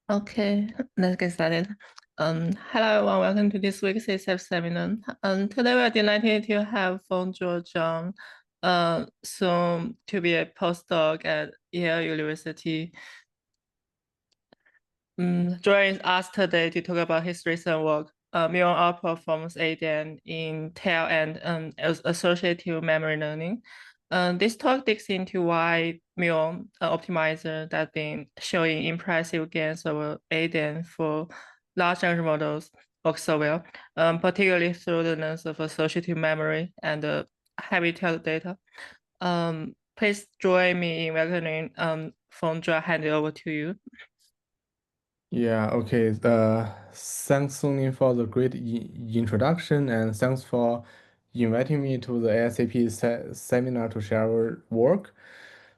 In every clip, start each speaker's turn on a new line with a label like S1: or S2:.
S1: Okay, let's get started. Hello everyone, welcome to this week's SF seminar. Today we are delighted to have Fengzhuo Zhang, soon to be a postdoc at Yale University. Joining us today to talk about his recent work, Muon outperforms ADN in tail and associative memory learning. This talk digs into why Muon optimizer that been showing impressive gains over ADN for large language models works so well, particularly through the lens of associative memory and heavy tail data. Please join me in welcoming Fengzhuo. Hand it over to you.
S2: Yeah, okay. Thanks, Sony, for the great introduction, and thanks for inviting me to the ASAP seminar to share our work.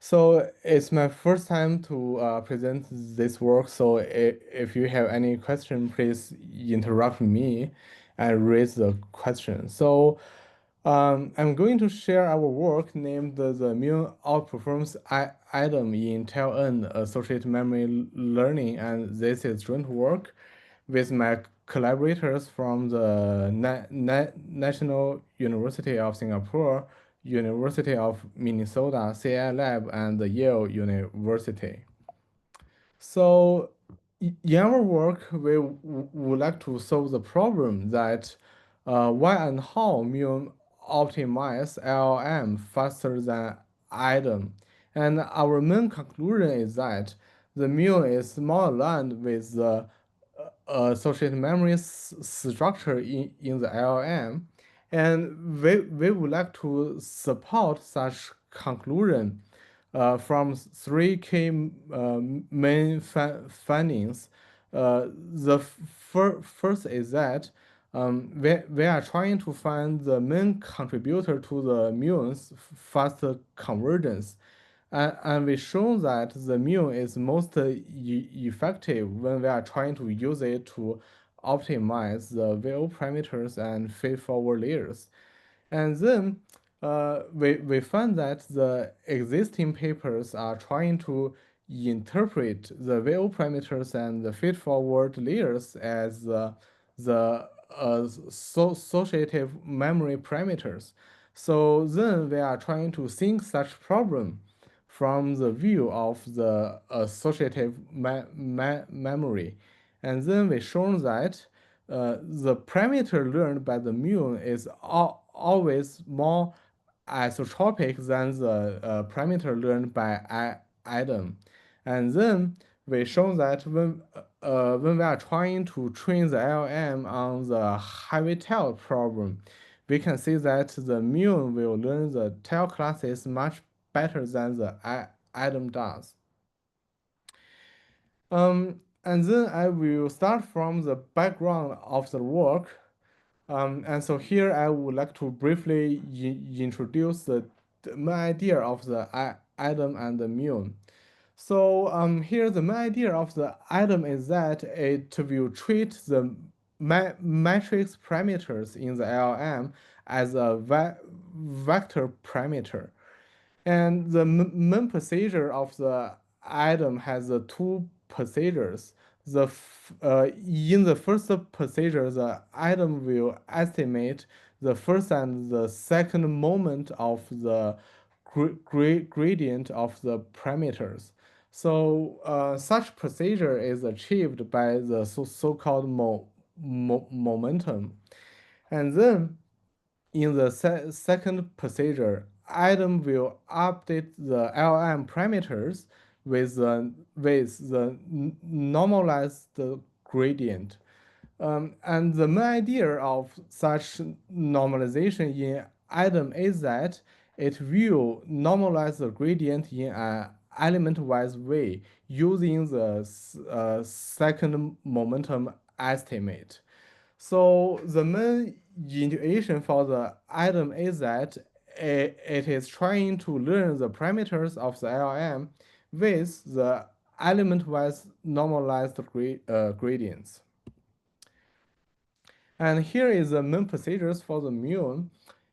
S2: So it's my first time to present this work. So if you have any question, please interrupt me and raise the question. So I'm going to share our work named the Muon Outperforms item in tail end associated memory learning, and this is joint work with my collaborators from the National University of Singapore, University of Minnesota, CI Lab, and the Yale University. So in our work, we would like to solve the problem that why and how Muon optimize LLM faster than IDEM. And our main conclusion is that the Muon is more aligned with the associated memory structure in the LLM. And we would like to support such conclusion from three key main findings. The first is that we are trying to find the main contributor to the Muon's faster convergence. And we show that the Muon is most effective when we are trying to use it to optimize the VO parameters and feed-forward layers. And then we found that the existing papers are trying to interpret the VO parameters and the feed-forward layers as associative memory parameters. So then we are trying to think such problem from the view of the associative memory. And then we shown that the parameter learned by the Muon is always more isotropic than the parameter learned by Adam. And then we show that when we are trying to train the LM on the heavy tail problem, we can see that the Muon will learn the tail classes much better than the Adam does. And then I will start from the background of the work. And so here I would like to briefly introduce the main idea of the Adam and the Muon. So here the main idea of the item is that it will treat the matrix parameters in the LLM as a vector parameter. And the main procedure of the item has two procedures. In the first procedure, the item will estimate the first and the second moment of the gradient of the parameters. So such procedure is achieved by the so-called momentum. And then in the second procedure, item will update the LM parameters with the normalized gradient. And the main idea of such normalization in item is that it will normalize the gradient in an element-wise way using the second momentum estimate. So the main intuition for the item is that it is trying to learn the parameters of the LM with the element-wise normalized gradients. And here is the main procedures for the Muon.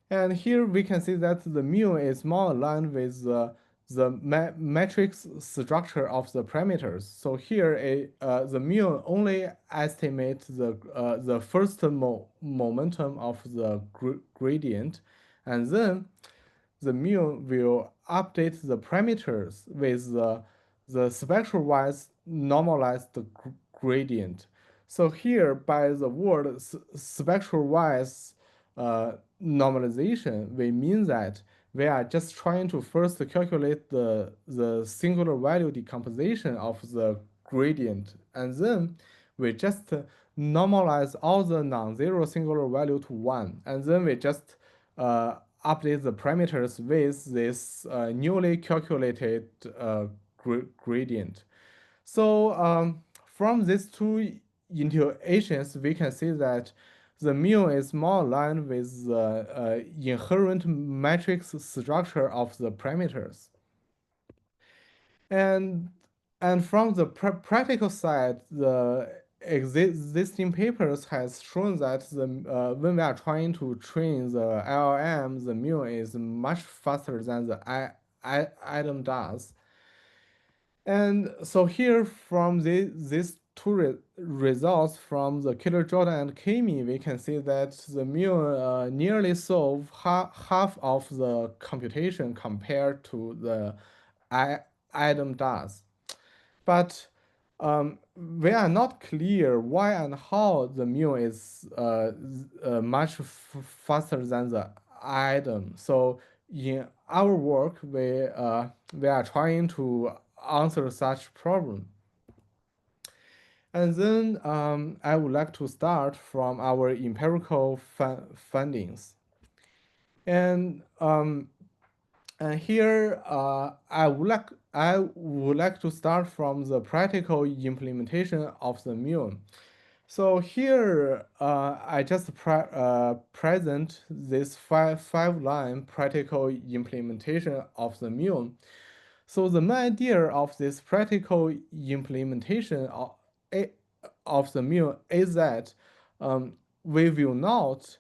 S2: And here we can see that the Muon is more aligned with the the matrix structure of the parameters. So here, the mu only estimates the first momentum of the gradient, and then the mu will update the parameters with the spectral-wise normalized gradient. So here, by the word spectral-wise normalization, we mean that we are just trying to first calculate the singular value decomposition of the gradient, and then we just normalize all the non-zero singular value to 1, and then we just update the parameters with this newly calculated gradient. So from these two intuitions, we can see that the mu is more aligned with the inherent matrix structure of the parameters. And from the practical side, the existing papers has shown that when we are trying to train the LLM, the mu is much faster than the item does. And so here from these two results from the Killer Jordan and Kami, we can see that the mu nearly solve half of the computation compared to the item does. But we are not clear why and how the mu is much faster than the item. So in our work, we are trying to answer such problem. And then I would like to start from our empirical findings. And here I would like to start from the practical implementation of the Muon. So here I just present this five line practical implementation of the Muon. So the main idea of this practical implementation of the mu is that we will not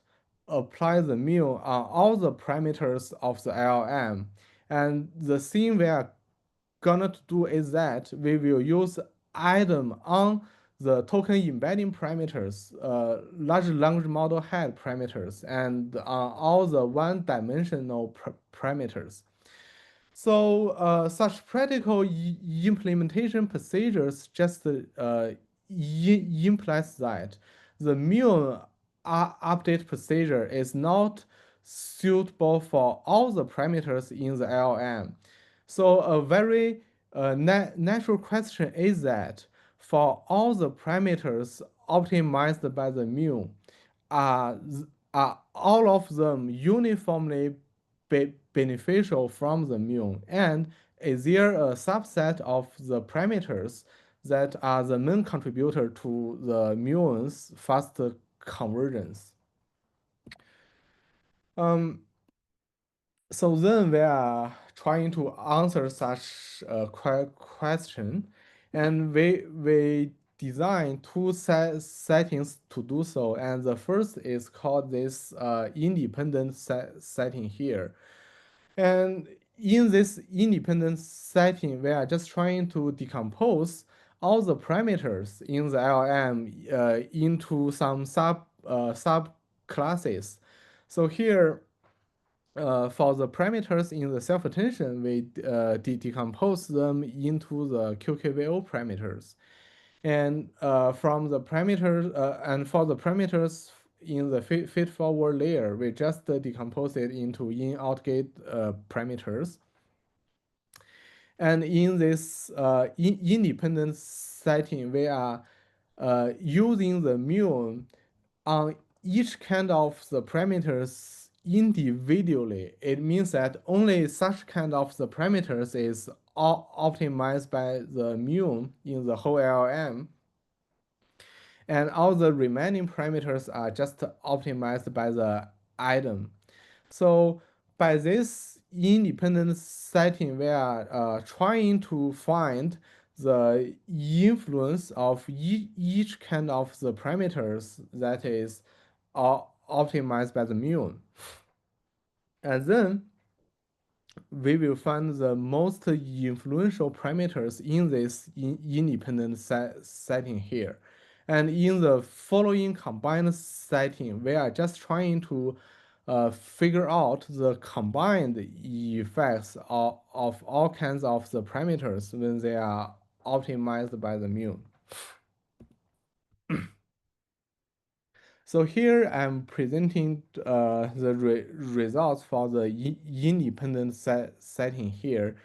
S2: apply the mu on all the parameters of the LLM. And the thing we are gonna do is that we will use item on the token embedding parameters, large language model head parameters, and on all the one-dimensional parameters. So such practical implementation procedures just implies that the mu update procedure is not suitable for all the parameters in the LLM. So a very natural question is that for all the parameters optimized by the mu, are all of them uniformly beneficial from the mu? And is there a subset of the parameters that are the main contributor to the muon's fast convergence? So then we are trying to answer such a question, and we design two settings to do so. And the first is called this independent setting here. And in this independent setting, we are just trying to decompose all the parameters in the LM into some subclasses. So here, for the parameters in the self-attention, we decompose them into the QKVO parameters. And from the parameters, and for the parameters in the feed-forward layer, we just decompose it into in-out gate parameters. And in this independent setting, we are using the mu on each kind of the parameters individually. It means that only such kind of the parameters is optimized by the mu in the whole LLM. And all the remaining parameters are just optimized by the item. So by this independent setting, we are trying to find the influence of each kind of the parameters that is optimized by the mu. And then we will find the most influential parameters in this independent setting here. And in the following combined setting, we are just trying to figure out the combined effects of all kinds of the parameters when they are optimized by the Muon. So here I'm presenting the results for the independent setting here.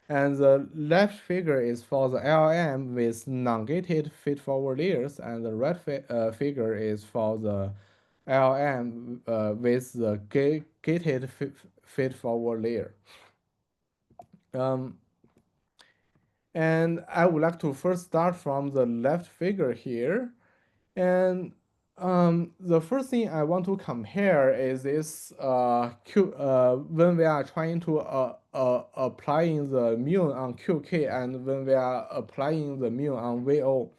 S2: And the left figure is for the LLM with non-gated feed-forward layers, and the right figure is for the LLM with the gated feed-forward layer. And I would like to first start from the left figure here. And the first thing I want to compare is this when we are trying to applying the Muon on QK and when we are applying the Muon on VO.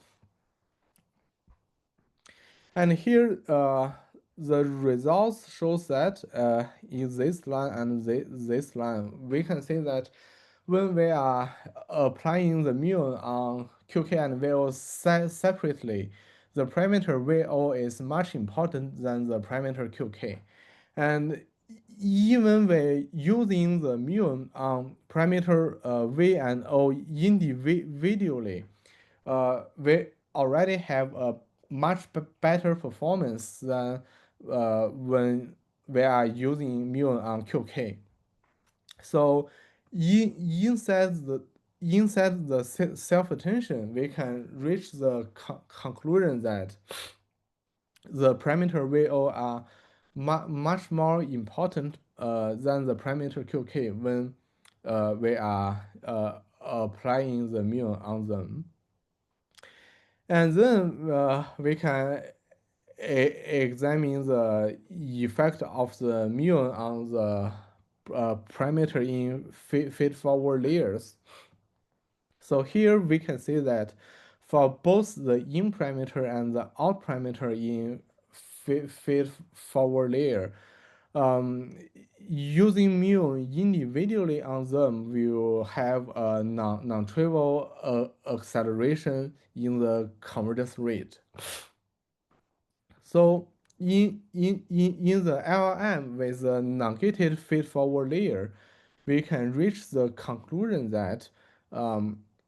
S2: And here the results shows that in this line and this line, we can see that when we are applying the Muon on QK and VO separately, the parameter VO is much important than the parameter QK. And even when using the Muon on parameter V and O individually, we already have a much better performance than when we are using Muon on QK. So inside the self-attention, we can reach the conclusion that the parameter VO are much more important than the parameter QK when we are applying the Muon on them. And then we can examine the effect of the Muon on the parameter in feed-forward layers. So here we can see that for both the in parameter and the out parameter in feed-forward layer, using Muon individually on them will have a non-trivial acceleration in the convergence rate. So in the LLM with a non-gated feed-forward layer, we can reach the conclusion that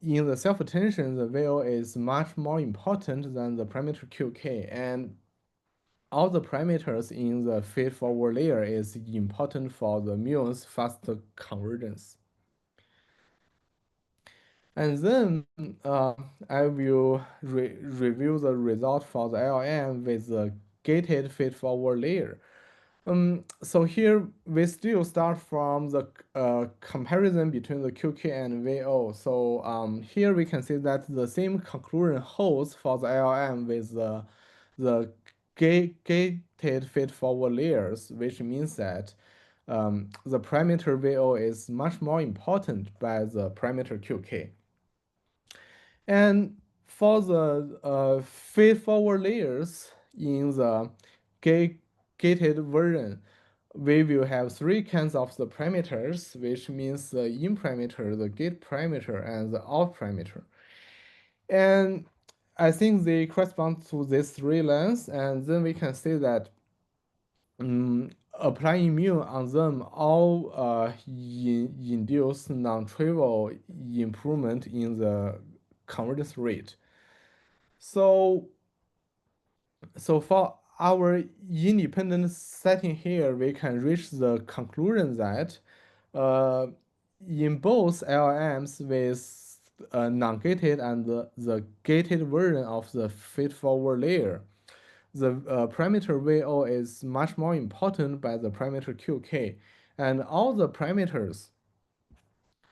S2: in the self-attention, the VO is much more important than the parameter QK, and all the parameters in the feed-forward layer is important for the Muon's fast convergence. And then I will review the result for the LLM with the gated feed-forward layer. So here we still start from the comparison between the QK and VO. So here we can see that the same conclusion holds for the LLM with the gated feed-forward layers, which means that the parameter VO is much more important by the parameter QK. And for the feed-forward layers in the gated version, we will have three kinds of the parameters, which means the in parameter, the gate parameter, and the out parameter. And I think they correspond to these three lengths, and then we can say that applying Muon on them all induce non-trivial improvement in the convergence rate. So for our independent setting here, we can reach the conclusion that in both LLMs with non-gated and the gated version of the feed-forward layer, the parameter VO is much more important by the parameter QK, and all the parameters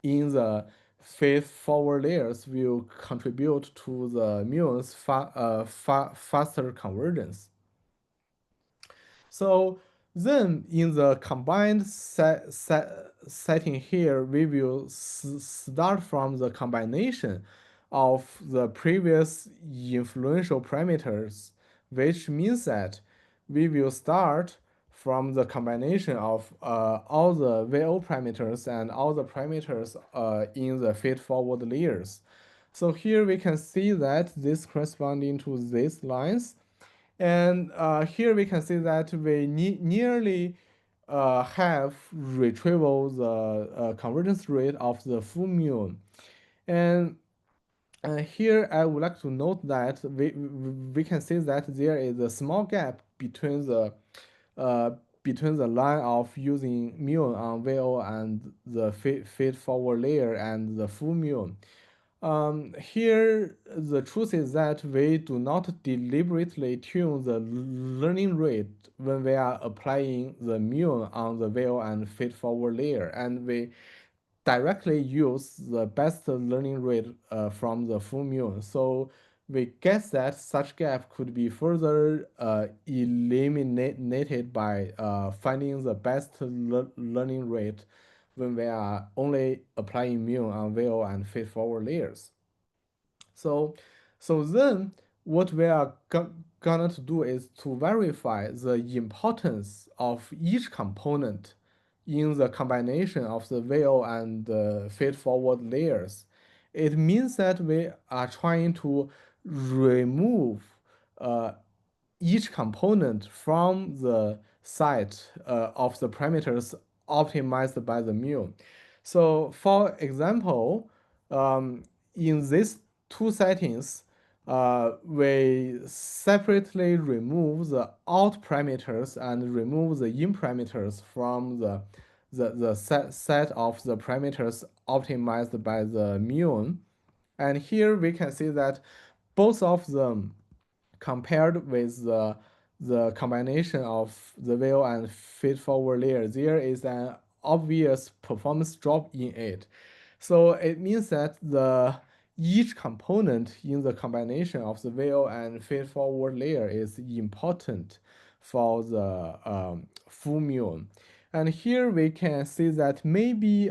S2: in the feed-forward layers will contribute to the Muon's faster convergence. So then in the combined setting here, we will start from the combination of the previous influential parameters, which means that we will start from the combination of all the VO parameters and all the parameters in the feed-forward layers. So here we can see that this corresponding to these lines. And here we can see that we nearly have retrieval the convergence rate of the full Muon. And here I would like to note that we can see that there is a small gap uh, between the line of using Muon on VO and the feed forward layer and the full Muon. Here, the truth is that we do not deliberately tune the learning rate when we are applying the Muon on the VO and feed-forward layer, and we directly use the best learning rate from the full Muon. So we guess that such gap could be further eliminated by finding the best learning rate when we are only applying Muon on VO and feed-forward layers. So, so then what we are gonna to do is to verify the importance of each component in the combination of the VO and the feed-forward layers. It means that we are trying to remove uh, each component from the set of the parameters optimized by the Muon. So for example, in these two settings, we separately remove the out parameters and remove the in parameters from the set of the parameters optimized by the Muon. And here we can see that both of them compared with the combination of the veil and feed-forward layer, there is an obvious performance drop in it. So it means that each component in the combination of the veil and feed-forward layer is important for the full Muon. And here we can see that maybe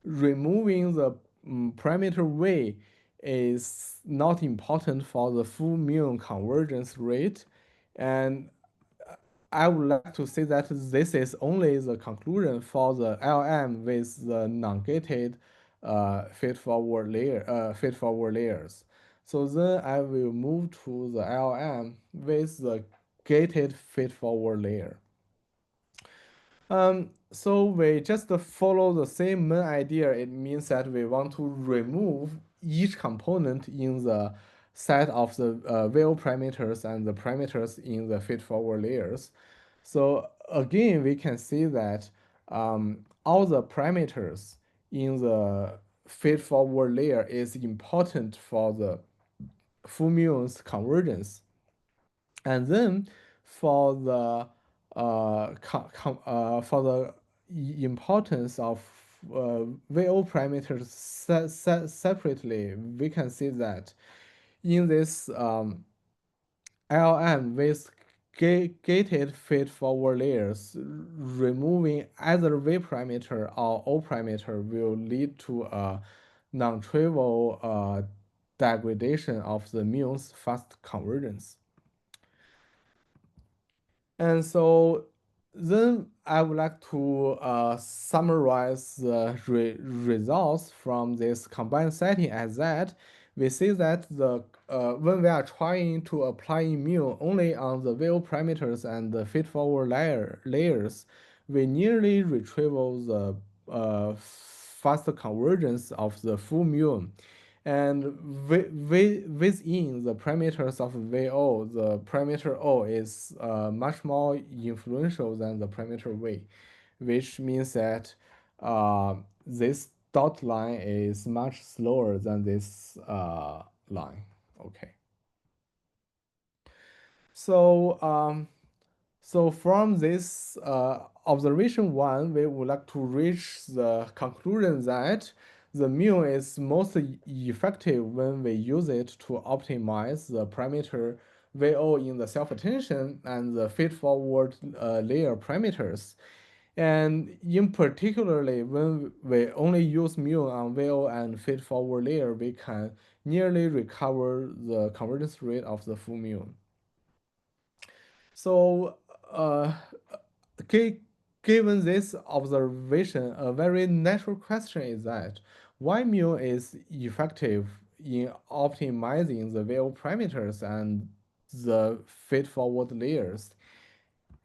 S2: removing the parameter way is not important for the full Muon convergence rate. And I would like to say that this is only the conclusion for the LM with the non-gated feed-forward layers. So then I will move to the LM with the gated feed-forward layer. So we just follow the same main idea. It means that we want to remove each component in the set of the veil parameters and the parameters in the feed-forward layers. So again, we can see that all the parameters in the feed-forward layer is important for the full Muon's convergence. And then for the for the importance of VO parameters separately, we can see that in this LM with gated feed-forward layers, removing either V parameter or O parameter will lead to a non-trivial degradation of the Muon's fast convergence. And so then I would like to summarize the results from this combined setting as that we see that when we are trying to apply mu only on the veil parameters and the feed-forward layers, we nearly retrieve the faster convergence of the full Muon. And within the parameters of VO, the parameter O is much more influential than the parameter V, which means that this dot line is much slower than this line. Okay. So so from this observation one, we would like to reach the conclusion that the mu is most effective when we use it to optimize the parameter VO in the self-attention and the feed-forward layer parameters. And in particularly, when we only use mu on VO and feed-forward layer, we can nearly recover the convergence rate of the full Muon. So uh, gi- given this observation, a very natural question is that why Muon is effective in optimizing the view parameters and the feed-forward layers,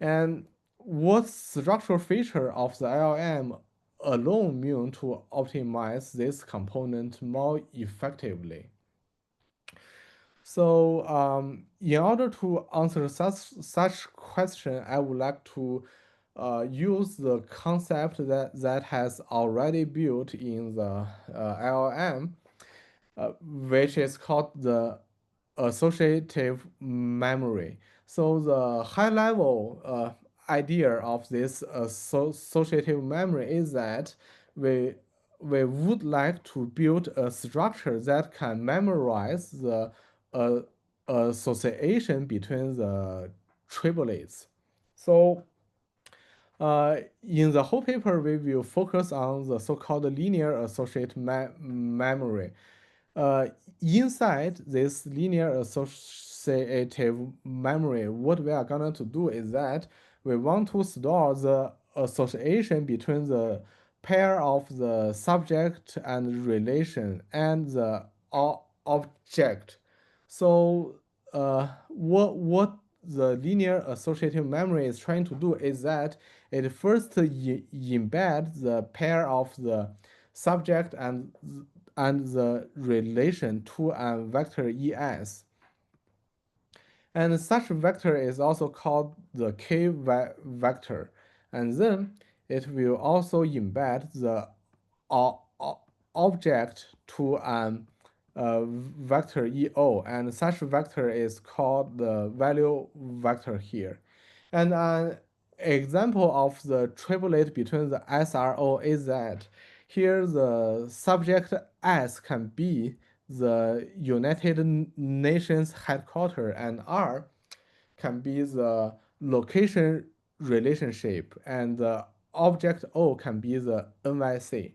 S2: and what structural feature of the LLM alone Muon to optimize this component more effectively. So, in order to answer such question, I would like to use the concept that has already built in the LLM, which is called the associative memory. So the high level idea of this associative memory is that we we would like to build a structure that can memorize the uh, association between the triplets. So in the whole paper, we will focus on the so-called linear associative memory. Uh, Inside this linear associative memory, what we are going to do is that we want to store the association between the pair of the subject and relation and the object. So what the linear associative memory is trying to do is that it first embeds the pair of the subject and the relation to a vector ES. And such vector is also called the K vector. And then it will also embed the object to an vector EO, and such vector is called the value vector here. And an example of the triplet between the SRO is that here the subject S can be the United Nations headquarters and R can be the location relationship and the object O can be the NYC.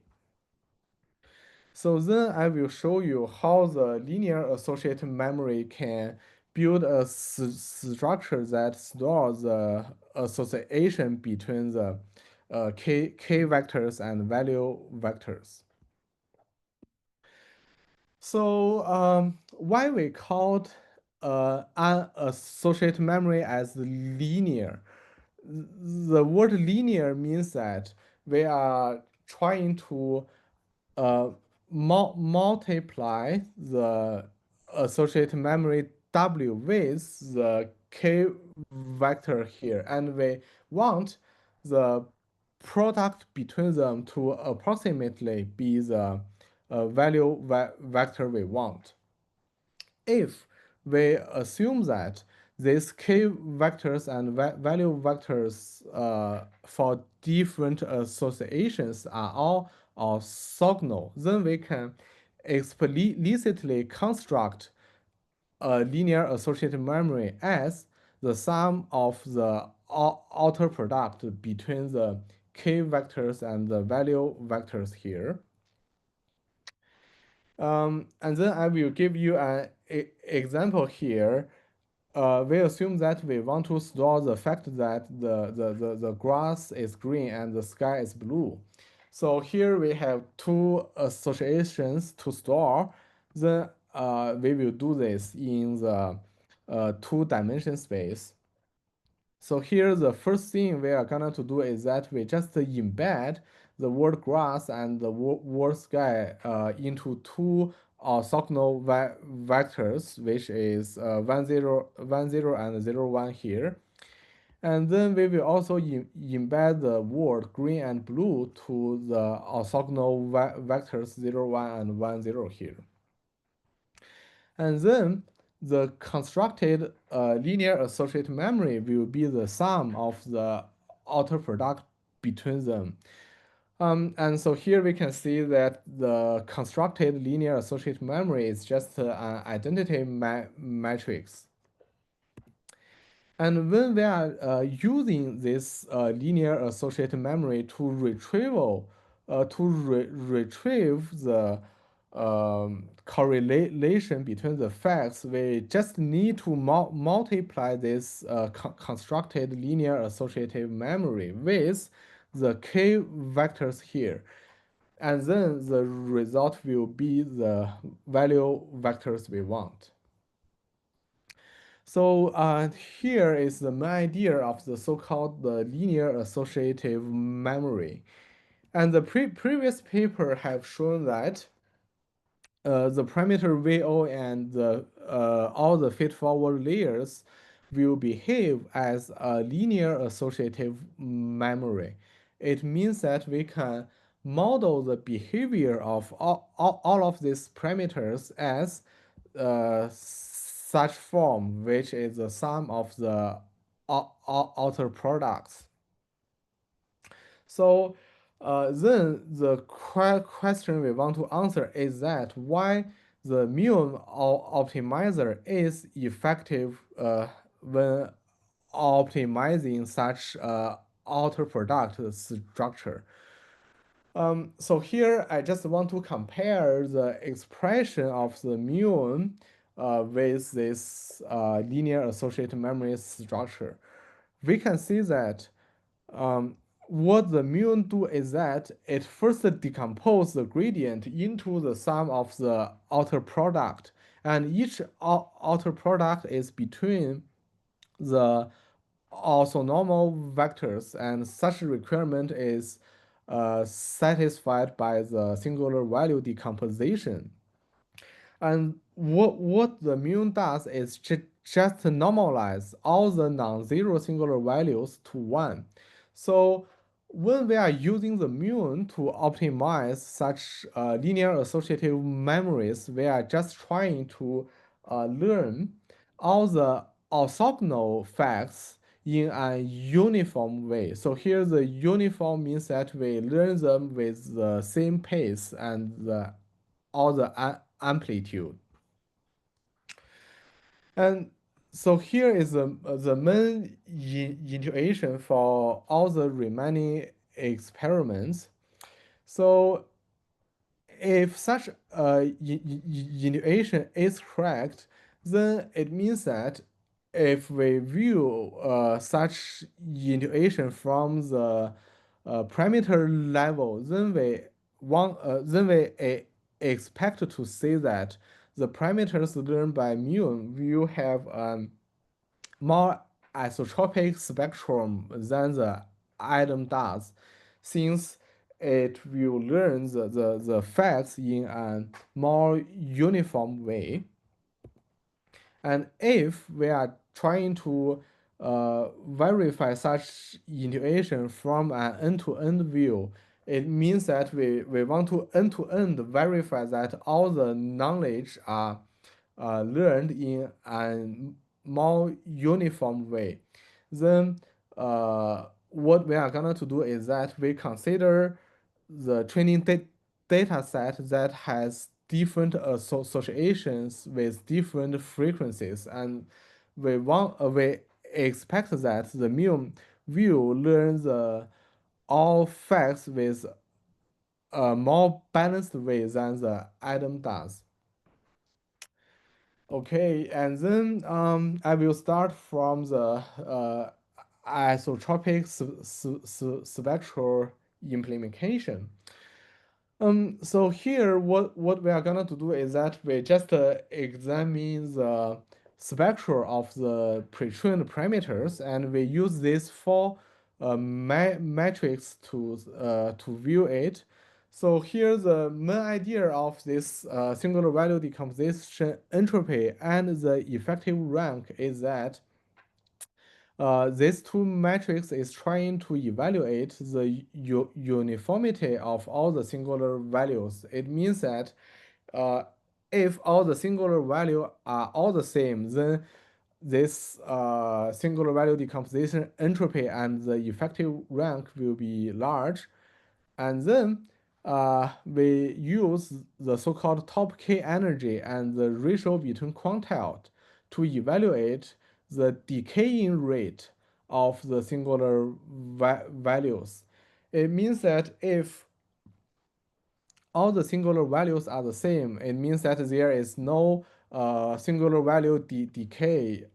S2: So then I will show you how the linear associative memory can build a structure that stores the association between the k vectors and value vectors. So why we called an associative memory as linear? The word linear means that we are trying to multiply the associated memory W with the K vector here, and we want the product between them to approximately be the value vector we want. If we assume that these k vectors and value vectors for different associations are all orthogonal, then we can explicitly construct a linear associative memory as the sum of the outer product between the k vectors and the value vectors here. And then I will give you an example here. We assume that we want to store the fact that the grass is green and the sky is blue. So here we have two associations to store. Then we will do this in the two-dimension space. So here the first thing we are gonna to do is that we just embed the word grass and the word sky into two orthogonal vectors, which is 1, 0, 1, 0 and 0, 1 here. And then we will also embed the word green and blue to the orthogonal vectors 0, 1 and 1, 0 here. And then the constructed linear associative memory will be the sum of the outer product between them. And so here we can see that the constructed linear associative memory is just an identity matrix. And when we are using this linear associative memory to retrieve the correlation between the facts, we just need to multiply this constructed linear associative memory with the k vectors here. And then the result will be the value vectors we want. So here is the main idea of the so-called the linear associative memory. And the previous paper have shown that the parameter VO and all the feed-forward layers will behave as a linear associative memory. It means that we can model the behavior of all of these parameters as such form, which is the sum of the outer products. So then the question we want to answer is that why the Muon optimizer is effective when optimizing such outer product structure. So here I just want to compare the expression of the Muon with this linear associative memory structure. We can see that what the Muon do is that it first decomposes the gradient into the sum of the outer product, and each outer product is between the orthonormal vectors, and such requirement is satisfied by the singular value decomposition. And what the Muon does is just normalize all the non-zero singular values to 1. So when we are using the Muon to optimize such linear associative memories, we are just trying to learn all the orthogonal facts in a uniform way. So here the uniform means that we learn them with the same pace and all the amplitude. And so here is the main intuition for all the remaining experiments. So if such intuition is correct, then it means that if we view such intuition from the parameter level, then we expect to see that the parameters learned by Muon will have a more isotropic spectrum than the atom does, since it will learn the facts in a more uniform way. And if we are trying to verify such intuition from an end-to-end view, it means that we want to end-to-end verify that all the knowledge are learned in a more uniform way. Then what we are going to do is that we consider the training data set that has different associations with different frequencies, and we expect that the Muon will learn the all facts with a more balanced way than the atom does. Okay, and then I will start from the isotropic spectral implementation. So here, what we are gonna to do is that we just examine the spectrum of the pre-trained parameters, and we use these four metrics to view it. So here, the main idea of this singular value decomposition entropy and the effective rank is that these two metrics is trying to evaluate the uniformity of all the singular values. It means that if all the singular value are all the same, then this singular value decomposition entropy and the effective rank will be large. And then we use the so-called top K energy and the ratio between quantile to evaluate the decaying rate of the singular values. It means that if all the singular values are the same, it means that there is no singular value decay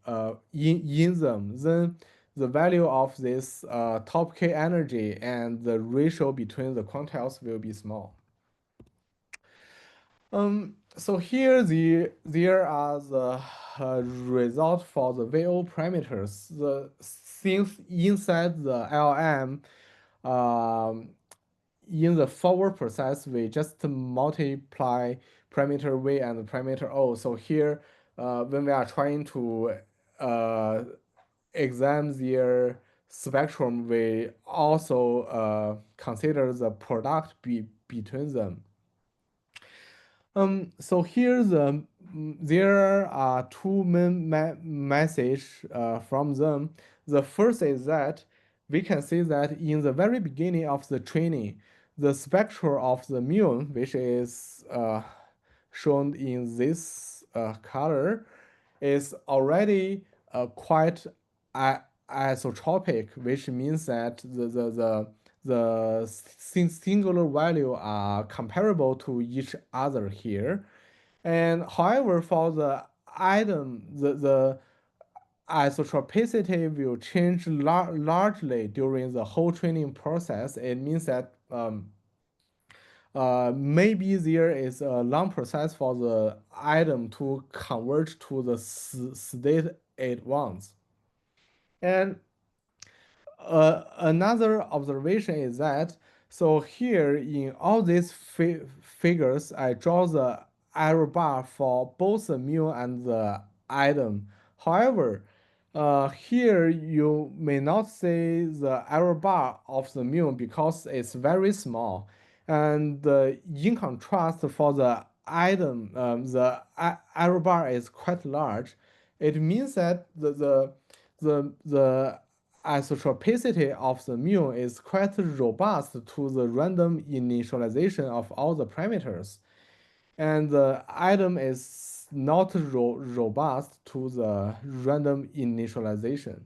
S2: in them. Then the value of this top K energy and the ratio between the quantiles will be small. So here there are the result for the VO parameters. The things inside the LM, in the forward process, we just multiply parameter V and parameter O. So here, when we are trying to examine their spectrum, we also consider the product between them. So here there are two main message from them. The first is that we can see that in the very beginning of the training, the spectrum of the muon, which is shown in this color, is already quite isotropic, which means that the singular value are comparable to each other here. And however, for the item, the isotropicity will change largely during the whole training process. It means that maybe there is a long process for the item to converge to the state it wants. And another observation is that, so here in all these figures, I draw the error bar for both the mu and the item. However, here you may not see the error bar of the mu because it's very small. And in contrast, for the item, the error bar is quite large. It means that the isotropicity of the mu is quite robust to the random initialization of all the parameters. And the item is not robust to the random initialization.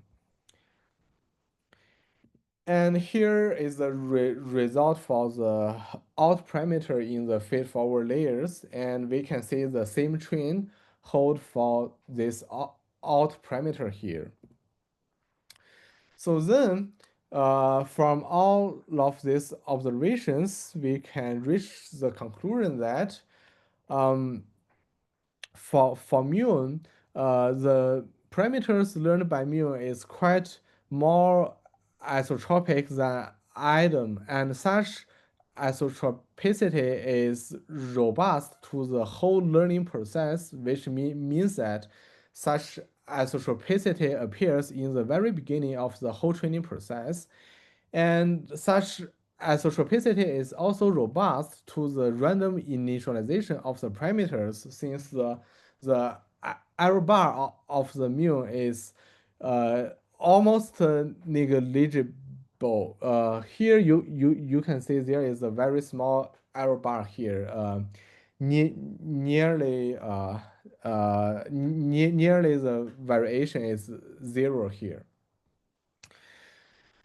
S2: And here is the result for the out parameter in the feed-forward layers, and we can see the same trend hold for this out parameter here. So then, from all of these observations, we can reach the conclusion that for Muon, the parameters learned by Muon is quite more isotropic than item, and such isotropicity is robust to the whole learning process, which means that such isotropicity appears in the very beginning of the whole training process. And such isotropicity is also robust to the random initialization of the parameters, since the error bar of the mu is almost negligible. Here you can see there is a very small error bar here, nearly nearly the variation is 0 here.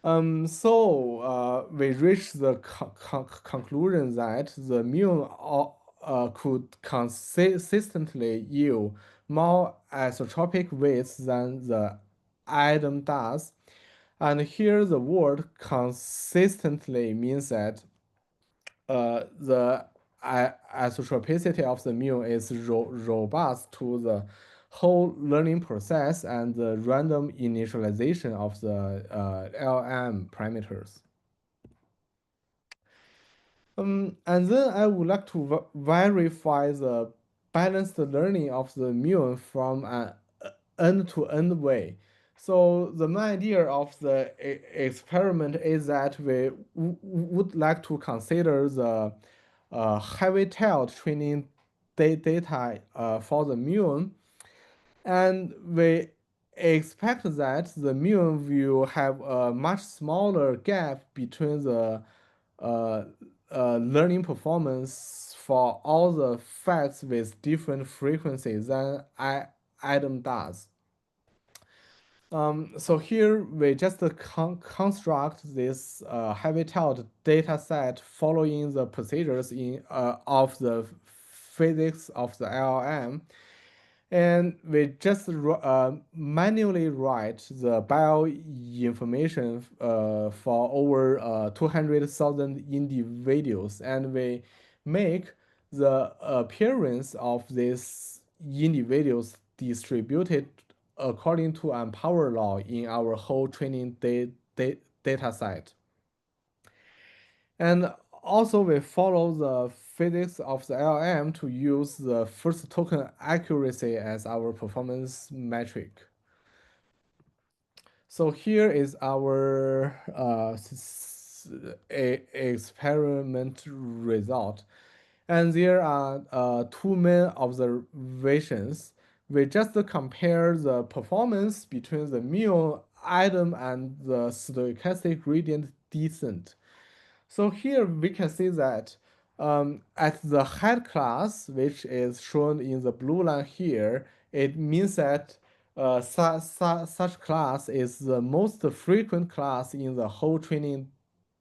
S2: We reached the conclusion that the mu could consistently yield more isotropic weights than the item does. And here the word consistently means that the isotropicity of the mu is robust to the whole learning process and the random initialization of the LM parameters. And then I would like to verify the balanced learning of the mu from an end-to-end way. So the main idea of the experiment is that we would like to consider the heavy-tailed training data for the Muon, and we expect that the Muon will have a much smaller gap between the learning performance for all the facts with different frequencies than item does. So here we just construct this heavy-tailed data set following the procedures of the physics of the LLM, and we just manually write the bio information for over 200,000 individuals, and we make the appearance of these individuals distributed according to a power law in our whole training data set. And also we follow the physics of the LLM to use the first token accuracy as our performance metric. So here is our experiment result. And there are two main observations. We just compare the performance between the Muon item and the stochastic gradient descent. So here we can see that at the head class, which is shown in the blue line here, it means that such class is the most frequent class in the whole training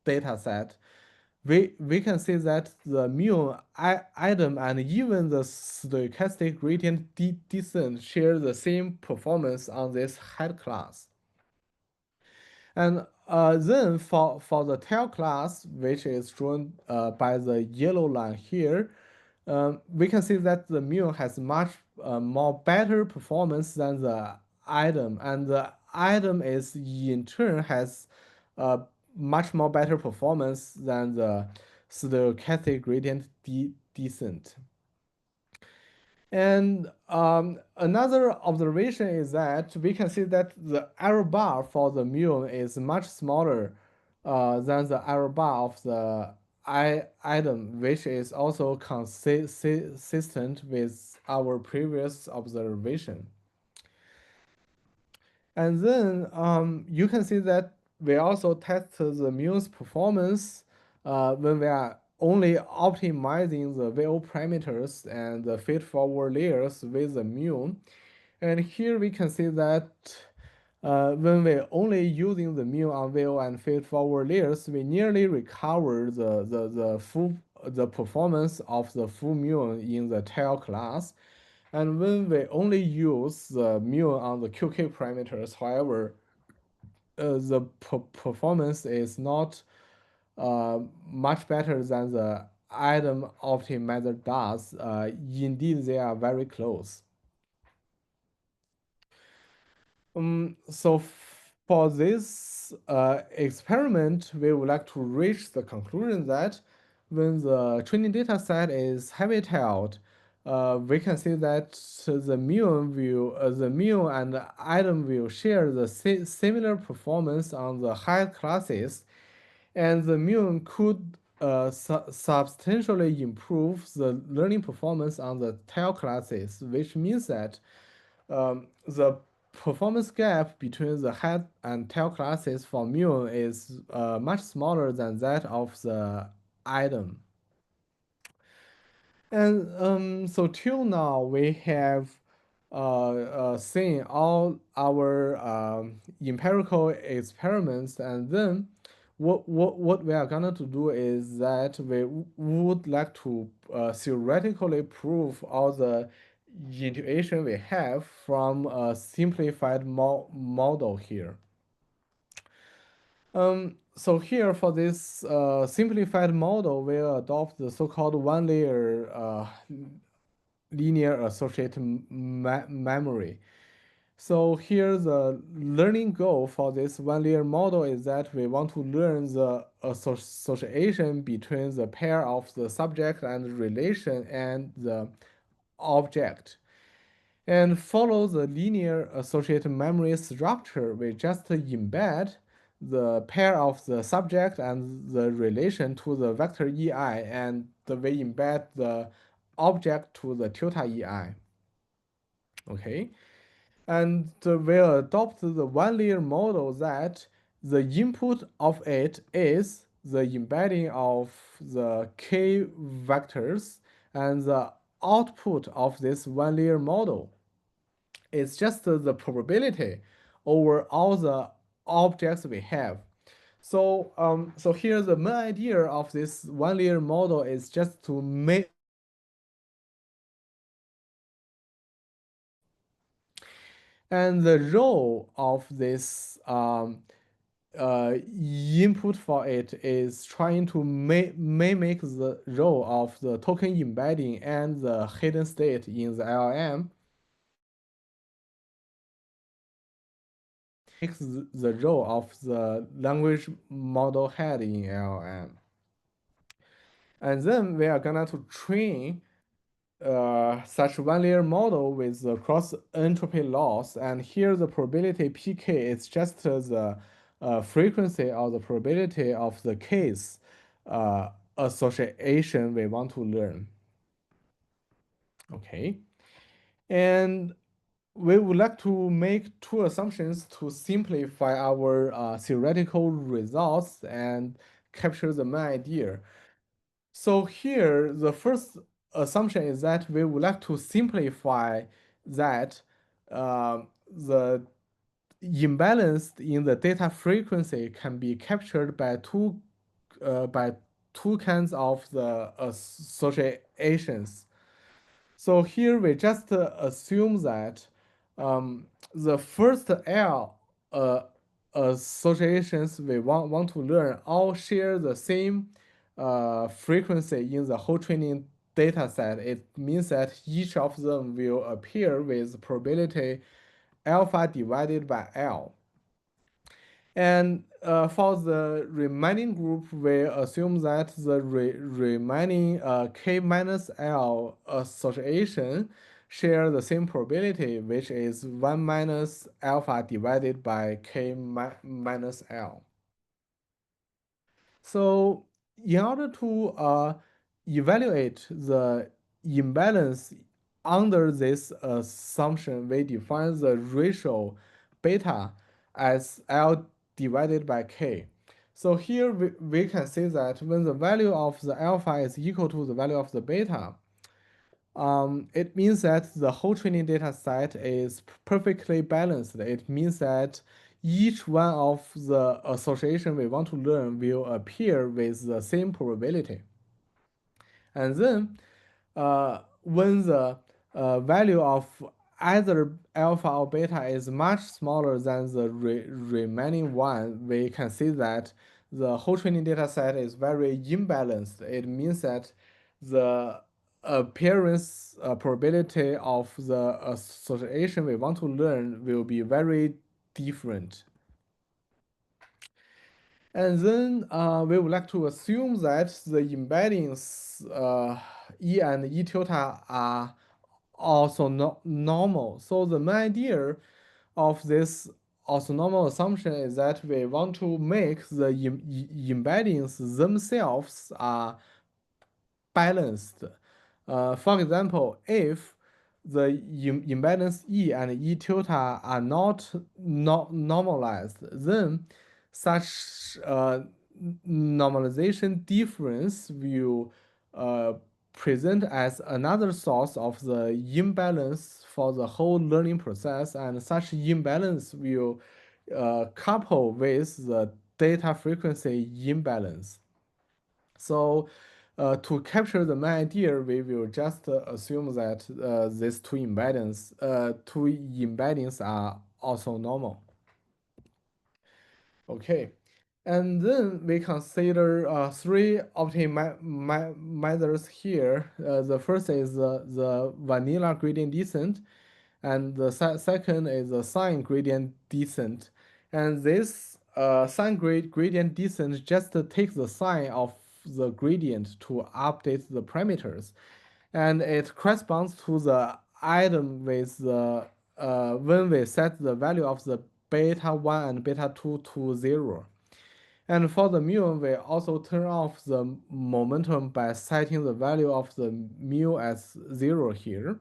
S2: data set. We can see that the Muon item and even the stochastic gradient descent share the same performance on this head class. And then for the tail class, which is shown by the yellow line here, we can see that the Muon has much more better performance than the item, and the item is in turn has much more better performance than the stochastic gradient descent. And another observation is that we can see that the error bar for the Muon is much smaller than the error bar of the item, which is also consistent with our previous observation. And then you can see that we also test the Muon's performance when we are only optimizing the VO parameters and the feed-forward layers with the Muon. And here we can see that when we're only using the Muon on VO and feed-forward layers, we nearly recover the performance of the full Muon in the tail class. And when we only use the Muon on the QK parameters, however, the performance is not much better than the item optimizer does. Indeed, they are very close. So for this experiment, we would like to reach the conclusion that when the training data set is heavy-tailed, we can see that the Muon and the item will share the similar performance on the high classes, and the Muon could substantially improve the learning performance on the tail classes, which means that the performance gap between the head and tail classes for Muon is much smaller than that of the item. And so till now we have seen all our empirical experiments, and then what we are gonna to do is that we would like to theoretically prove all the intuition we have from a simplified model here. So here for this simplified model, we'll adopt the so-called one-layer linear associative memory. So here the learning goal for this one-layer model is that we want to learn the association between the pair of the subject and relation and the object. And follow the linear associative memory structure, we just embed the pair of the subject and the relation to the vector EI, and we embed the object to the tilde EI. Okay, and we'll adopt the one-layer model that the input of it is the embedding of the k vectors, and the output of this one-layer model is just the probability over all the objects we have. So here the main idea of this one layer model is just to make. And the role of this input for it is trying to mimic the role of the token embedding and the hidden state in the LLM. Makes the role of the language model head in LLM. And then we are gonna to train such one layer model with the cross entropy loss. And here the probability pk is just the frequency or the probability of the case association we want to learn. Okay, and we would like to make two assumptions to simplify our theoretical results and capture the main idea. So here, the first assumption is that we would like to simplify that the imbalance in the data frequency can be captured by two kinds of the associations. So here we just assume that the first L associations we want to learn all share the same frequency in the whole training data set. It means that each of them will appear with probability alpha divided by L. And for the remaining group, we assume that the remaining k minus L association share the same probability, which is 1 minus alpha divided by k minus L. So in order to evaluate the imbalance under this assumption, we define the ratio beta as L divided by K. So here we can see that when the value of the alpha is equal to the value of the beta, it means that the whole training data set is perfectly balanced. It means that each one of the association we want to learn will appear with the same probability. And then when the value of either alpha or beta is much smaller than the remaining one, we can see that the whole training data set is very imbalanced. It means that the appearance probability of the association we want to learn will be very different. And then we would like to assume that the embeddings E and E tilde are also normal. So the main idea of this orthonormal assumption is that we want to make the embeddings themselves are balanced. For example, if the impedance E and E tilde are not normalized, then such normalization difference will present as another source of the imbalance for the whole learning process, and such imbalance will couple with the data frequency imbalance. So to capture the main idea, we will just assume that these two embeddings are also normal. Okay, and then we consider three optimizers here. The first is the vanilla gradient descent, and the second is the sine gradient descent. And this sine gradient descent just takes the sign of the gradient to update the parameters, and it corresponds to the item with the when we set the value of the beta 1 and beta 2 to 0. And for the muon, we also turn off the momentum by setting the value of the mu as 0 here.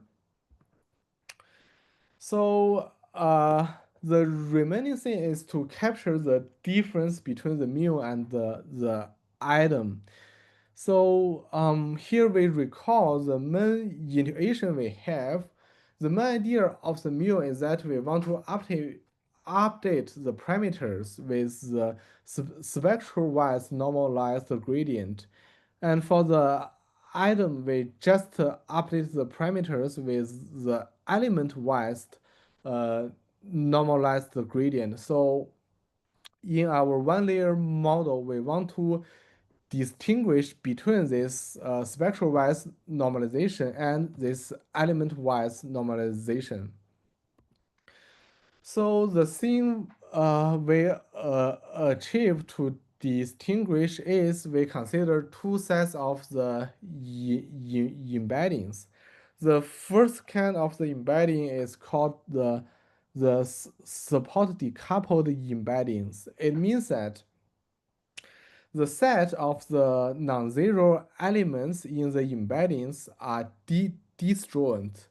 S2: So the remaining thing is to capture the difference between the mu and the item. So here we recall the main intuition we have. The main idea of the mu is that we want to update the parameters with the spectral-wise normalized gradient. And for the item, we just update the parameters with the element-wise uh, normalized gradient. So in our one-layer model, we want to distinguish between this spectral-wise normalization and this element-wise normalization. So the thing we achieve to distinguish is we consider two sets of the embeddings. The first kind of the embedding is called the support decoupled embeddings. It means that the set of the non-zero elements in the embeddings are disjoint.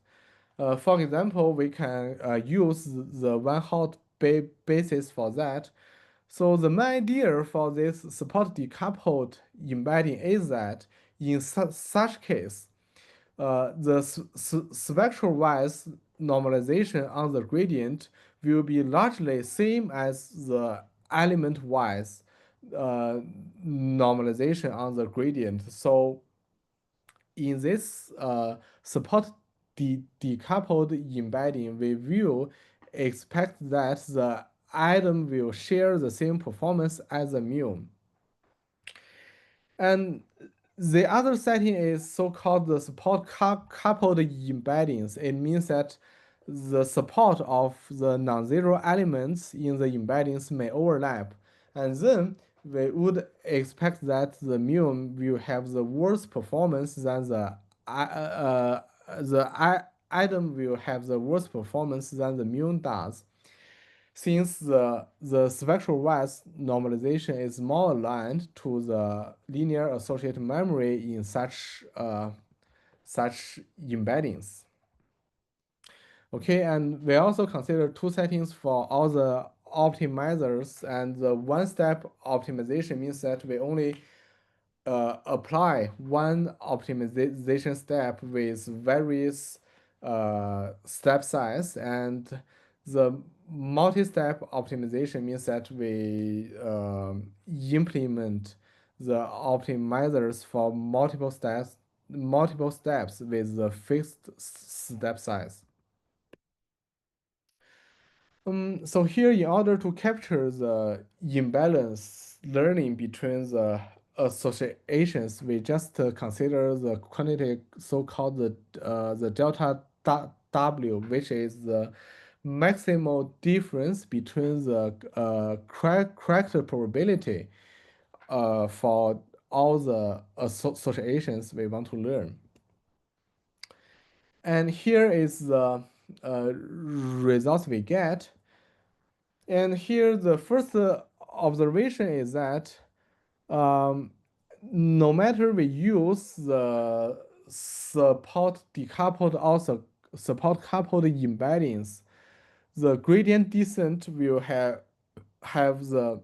S2: For example, we can use the one-hot basis for that. So the main idea for this support decoupled embedding is that in such case, the spectral-wise normalization on the gradient will be largely same as the element-wise normalization on the gradient. So in this support decoupled embedding, we will expect that the item will share the same performance as the muon. And the other setting is so-called the support coupled embeddings. It means that the support of the non-zero elements in the embeddings may overlap. And then we would expect that the muon will have the worst performance than the item will have the worst performance than the muon does. Since the spectral-wise normalization is more aligned to the linear associative memory in such embeddings. Okay, and we also consider two settings for all the optimizers, and the one-step optimization means that we only apply one optimization step with various step size, and the multi-step optimization means that we implement the optimizers for multiple steps with the fixed step size. So here, in order to capture the imbalance learning between the associations, we just consider the quantity so-called the delta W, which is the maximal difference between the correct probability for all the associations we want to learn. And here is the results we get. And here the first observation is that no matter we use the support decoupled also support coupled embeddings, the gradient descent will have the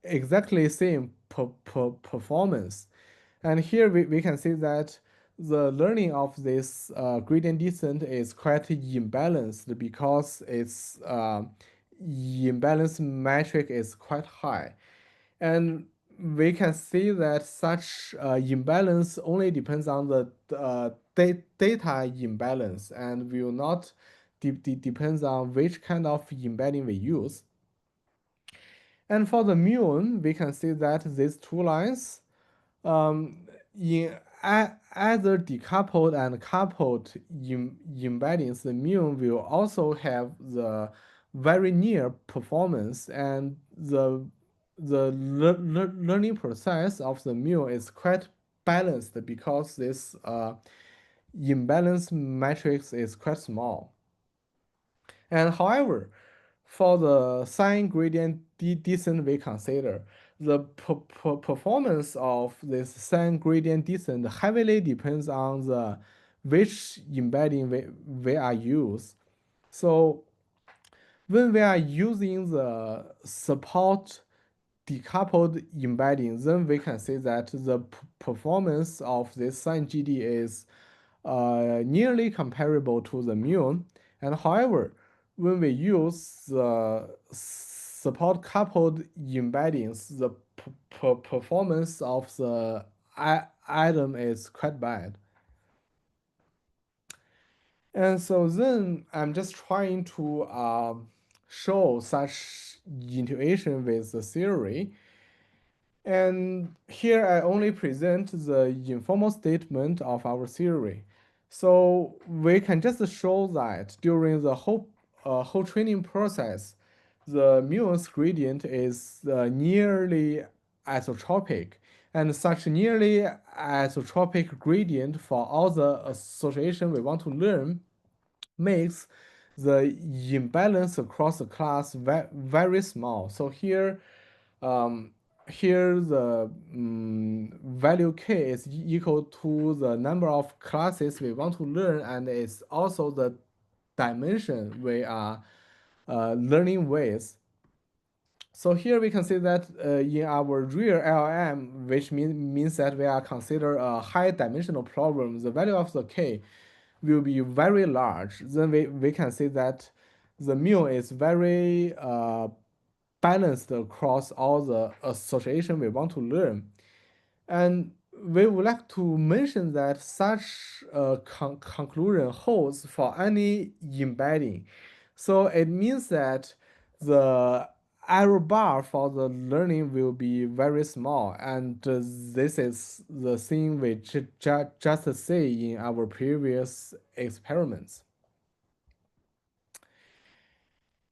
S2: exactly same performance. And here we can see that the learning of this gradient descent is quite imbalanced because its imbalance metric is quite high. And we can see that such imbalance only depends on the data imbalance and will not depends on which kind of embedding we use. And for the muon, we can see that these two lines in either decoupled and coupled embeddings, the muon will also have the very near performance, and the learning process of the muon is quite balanced because this imbalance matrix is quite small. And however, for the sign gradient descent we consider, the performance of this sign gradient descent heavily depends on the which embedding we are used. So when we are using the support decoupled embedding, then we can say that the performance of this sign GD is nearly comparable to the muon. And however, when we use the support coupled embeddings, the performance of the item is quite bad. And so then I'm just trying to show such intuition with the theory. And here I only present the informal statement of our theory. So we can just show that during the whole training process, the Muon's gradient is nearly isotropic, and such nearly isotropic gradient for all the association we want to learn makes the imbalance across the class very small. So um, here the value k is equal to the number of classes we want to learn, and it's also the dimension we are learning with. So here we can see that in our real LLM, which means that we are consider a high dimensional problem, the value of the k will be very large. Then we can see that the mu is very balanced across all the association we want to learn. And we would like to mention that such a conclusion holds for any embedding. So it means that the error bar for the learning will be very small. And this is the thing we just say in our previous experiments.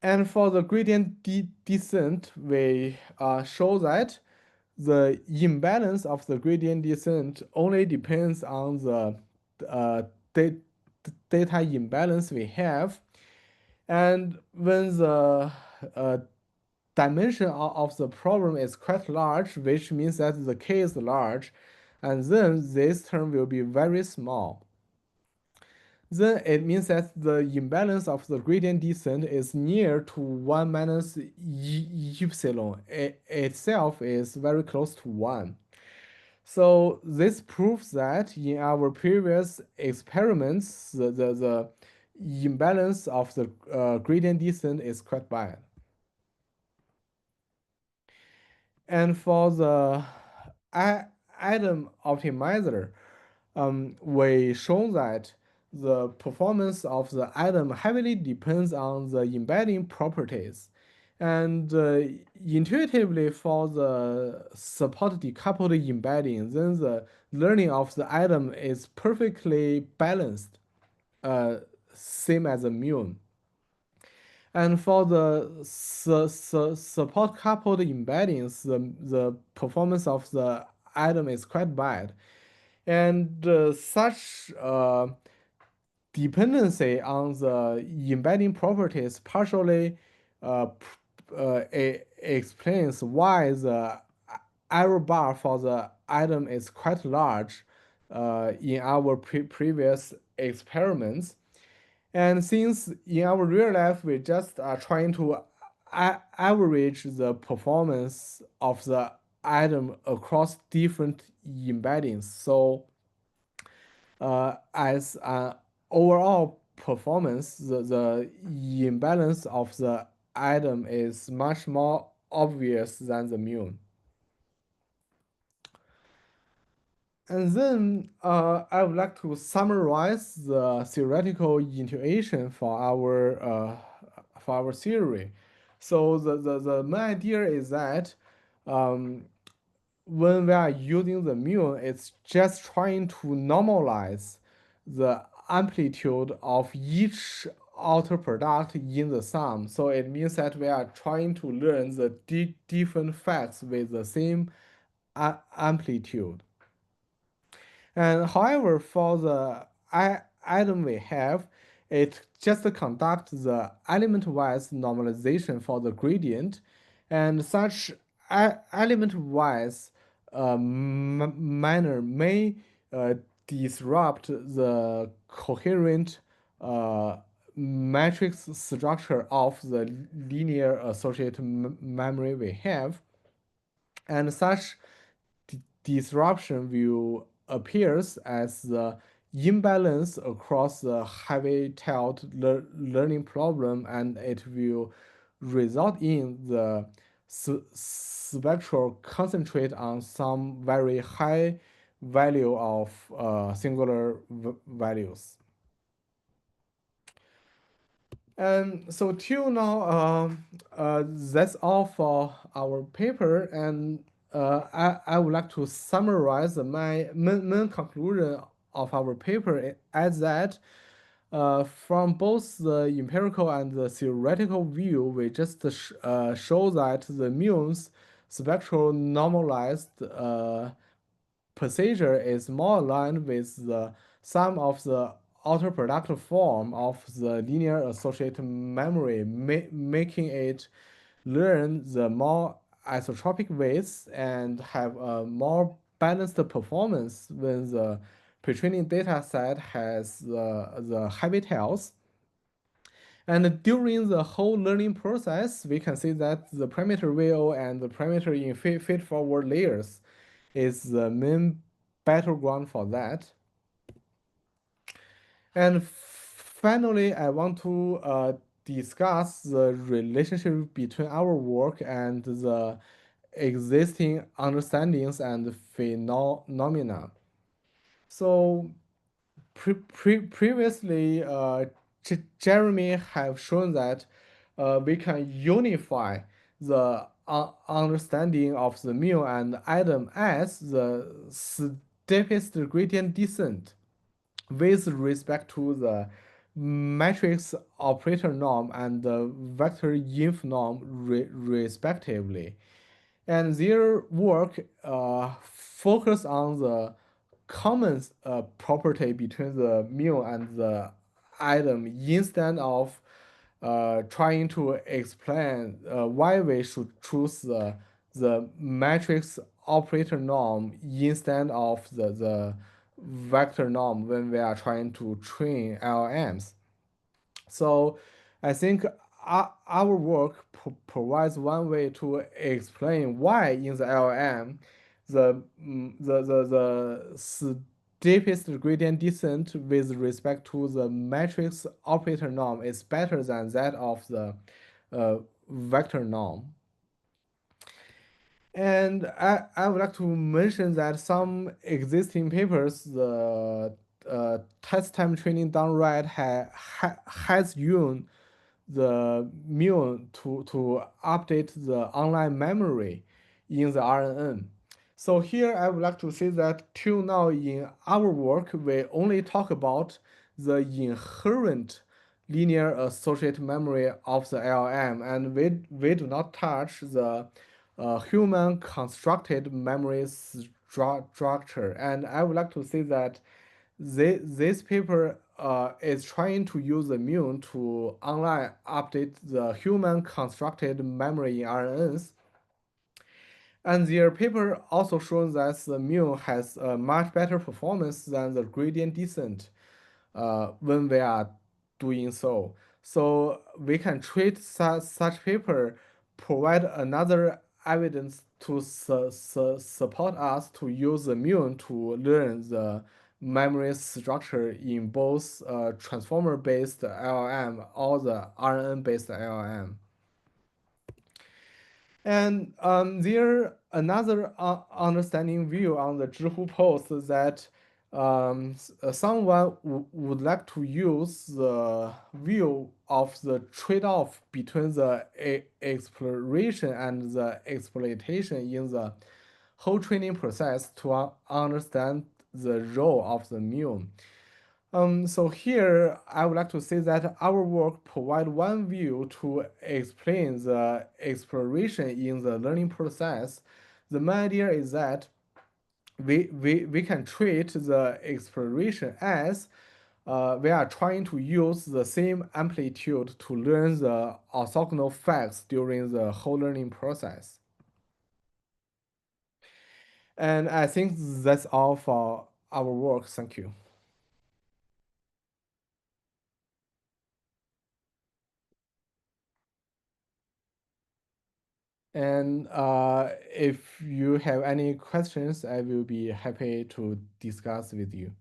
S2: And for the gradient descent, we show that the imbalance of the gradient descent only depends on the uh, data imbalance we have. And when the dimension of the problem is quite large, which means that the k is large, and then this term will be very small. Then it means that the imbalance of the gradient descent is near to 1 minus epsilon. It itself is very close to 1. So this proves that in our previous experiments, the imbalance of the gradient descent is quite bad. And for the item optimizer, we show that the performance of the item heavily depends on the embedding properties. And intuitively, for the support decoupled embedding, then the learning of the item is perfectly balanced, same as the Muon. And for the support coupled embeddings, the performance of the item is quite bad. And such dependency on the embedding properties partially explains why the error bar for the item is quite large in our previous experiments. And since in our real life we just are trying to average the performance of the item across different embeddings, so as an overall performance, the imbalance of the item is much more obvious than the Muon. And then I would like to summarize the theoretical intuition for our theory. So the main idea is that when we are using the Muon, it's just trying to normalize the amplitude of each outer product in the sum. So it means that we are trying to learn the different facts with the same amplitude. And however, for the item we have, it just conducts the element-wise normalization for the gradient, and such element-wise manner may disrupt the coherent matrix structure of the linear associative memory we have, and such disruption will appears as the imbalance across the heavy-tailed learning problem, and it will result in the spectral concentrate on some very high value of singular values. And so till now, that's all for our paper. And I would like to summarize my main conclusion of our paper as that from both the empirical and the theoretical view, we just show that the muons spectral normalized procedure is more aligned with the sum of the outer product form of the linear associative memory, making it learn the more isotropic ways and have a more balanced performance when the pre-training data set has the heavy tails. And during the whole learning process, we can see that the parameter VO and the parameter in feed-forward layers is the main battleground for that. And finally, I want to discuss the relationship between our work and the existing understandings and phenomena. So previously, Jeremy have shown that we can unify the understanding of the mu and atom as the steepest gradient descent with respect to the matrix operator norm and the vector inf norm respectively. And their work focus on the common property between the mu and the atom instead of trying to explain why we should choose the matrix operator norm instead of the vector norm when we are trying to train LLMs. So I think our work provides one way to explain why in the LLM the steepest gradient descent with respect to the matrix operator norm is better than that of the vector norm. And I would like to mention that some existing papers, the test time training done right has used the Muon to update the online memory in the RNN. So here I would like to say that till now in our work, we only talk about the inherent linear associative memory of the LLM, and we do not touch the human constructed memory structure. And I would like to say that this paper is trying to use the Muon to online update the human constructed memory in RNNs. And their paper also shows that the Muon has a much better performance than the gradient descent when we are doing so. So we can treat such paper, provide another evidence to support us to use the Muon to learn the memory structure in both transformer-based LLM or the RNN-based LLM. And there another understanding view on the Zhihu post that someone would like to use the view of the trade-off between the exploration and the exploitation in the whole training process to understand the role of the Muon. So here I would like to say that our work provide one view to explain the exploration in the learning process. The main idea is that we can treat the exploration as we are trying to use the same amplitude to learn the orthogonal facts during the whole learning process. And I think that's all for our work. Thank you. And if you have any questions, I will be happy to discuss with you.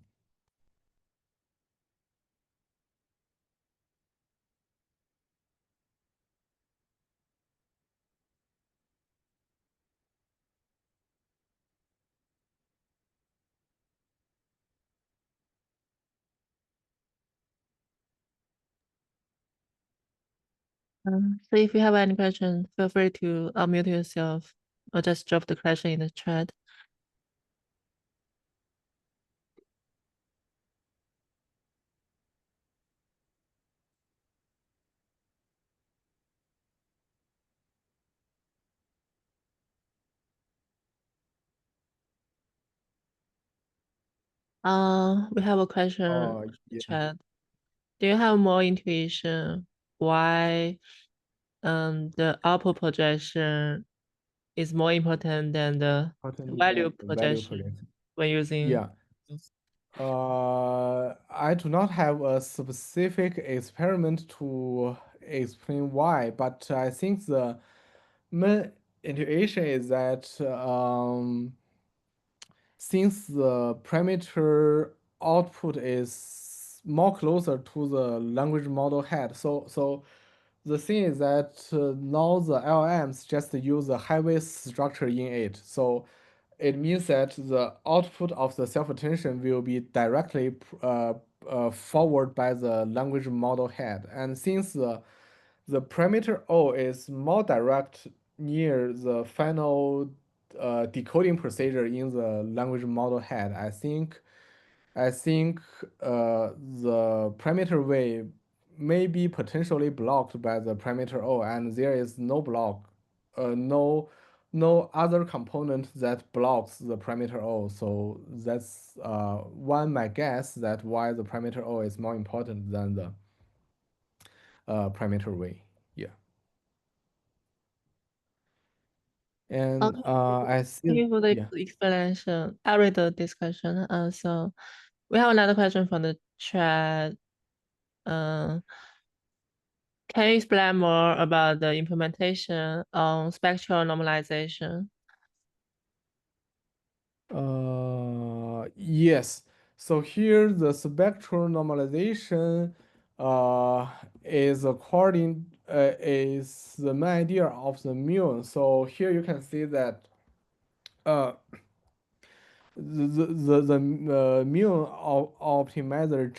S1: So if you have any questions, feel free to unmute yourself or just drop the question in the chat. We have a question in the
S2: Yeah.
S1: chat. Do you have more intuition why the output projection is more important than the
S2: Pattern
S1: value
S2: value
S1: projection
S2: projection.
S1: when using?
S2: Yeah. I do not have a specific experiment to explain why, but I think the main intuition is that since the parameter output is more closer to the language model head, so the thing is that now the LMs just use a highway structure in it. So it means that the output of the self-attention will be directly forward by the language model head. And since the parameter O is more direct near the final decoding procedure in the language model head, I think the parameter way may be potentially blocked by the parameter O, and there is no block, no other component that blocks the parameter O. So that's one might guess that why the parameter O is more important than the parameter way. Yeah. And
S1: Okay,
S2: I
S1: thank
S2: see,
S1: you for the
S2: yeah.
S1: explanation. I read the discussion. So we have another question from the chat. Uh, can you explain more about the implementation on spectral normalization?
S2: Yes. So here the spectral normalization uh, is the main idea of the Muon. So here you can see that uh, the Muon optimizer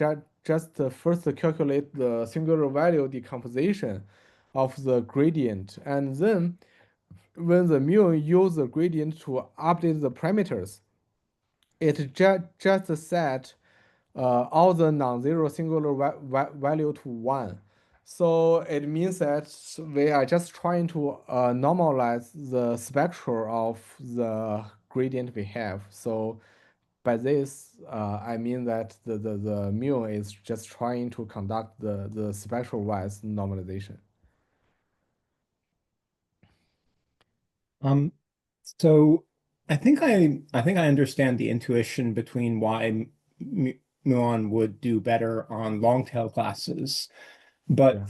S2: just first calculate the singular value decomposition of the gradient, and then when the Muon use the gradient to update the parameters, it just set all the non-zero singular value to 1. So it means that we are just trying to normalize the spectrum of the gradient we have. So by this, I mean that the mu is just trying to conduct the spectral-wise normalization.
S3: Um, so I think I understand the intuition between why Muon would do better on long tail classes,
S2: Yeah.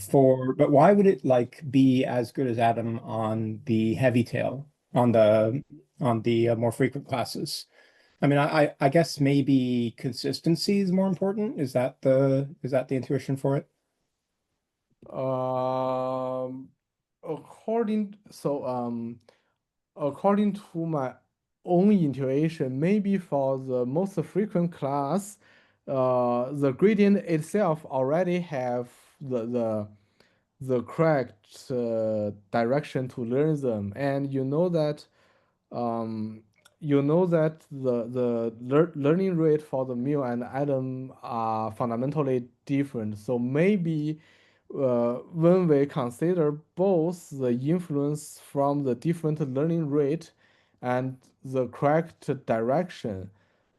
S3: but why would it like be as good as Atom on the heavy tail on the more frequent classes? I mean, I guess maybe consistency is more important. Is that the intuition for it?
S2: Um, according so according to my own intuition, maybe for the most frequent class, the gradient itself already have the correct direction to learn them, and um, you know that the learning rate for the Mu and Atom are fundamentally different. So maybe when we consider both the influence from the different learning rate and the correct direction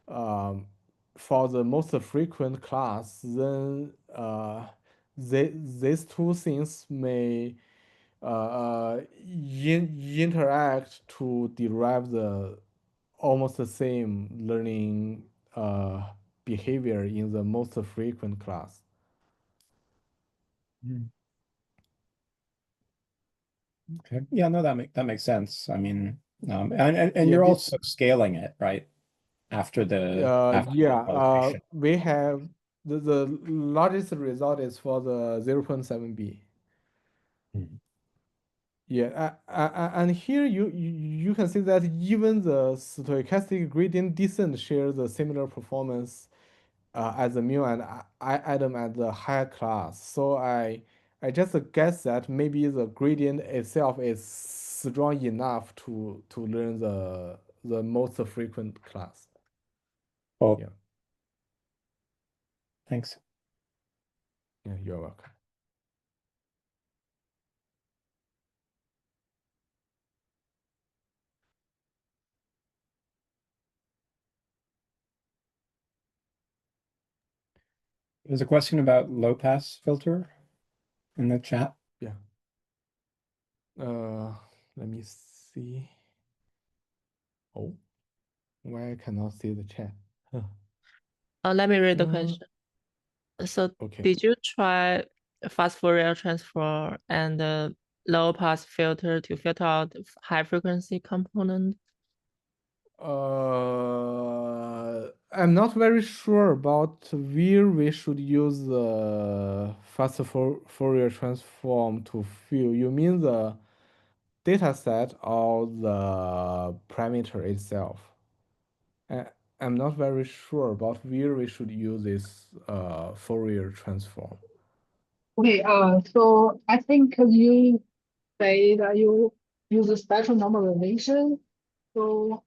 S2: for the most frequent class, then these two things may interact to derive the almost the same learning behavior in the most frequent class.
S3: Mm. Okay. Yeah, no, that makes sense. I mean, and
S2: Yeah,
S3: you're also scaling it, right? After the
S2: yeah,
S3: normalization.
S2: we have the largest result is for the 0.7b.
S3: Mhm.
S2: Yeah, and here you can see that even the stochastic gradient descent shares a similar performance as the mu and atom at the higher class. So I just guess that maybe the gradient itself is strong enough to learn the most frequent class.
S3: Oh,
S2: Yeah,
S3: thanks.
S2: yeah, you're welcome.
S3: There's a question about low pass filter in the chat.
S2: Yeah. Let me see. Oh, why I cannot see the chat? Huh.
S1: Let me read the
S2: Uh,
S1: question. So
S2: okay.
S1: did you try fast Fourier transform and low pass filter to filter out high frequency component?
S2: I'm not very sure about where we should use the fast Fourier transform to fill. You mean the data set or the parameter itself? I'm not very sure about where we should use this Fourier transform.
S4: Okay, so I think you say that you use a spectral normalization. So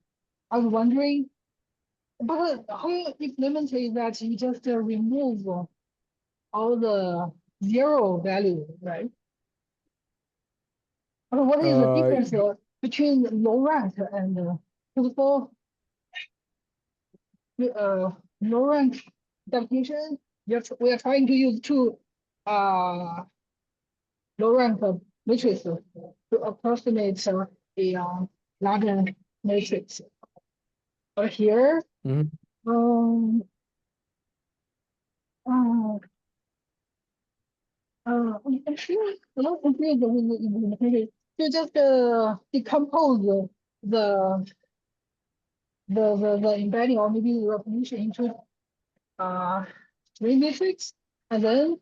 S4: I was wondering, but how you implement it that you just remove all the zero value, right? But what is the
S2: Uh,
S4: difference between low rank and for low rank definition? We are trying to use two low rank matrices to approximate a larger matrix. But here,
S2: mhm.
S4: um, uh, I'm sure a lot of confused with the implementation. You just decompose the the embedding or maybe the recognition into string matrix, and then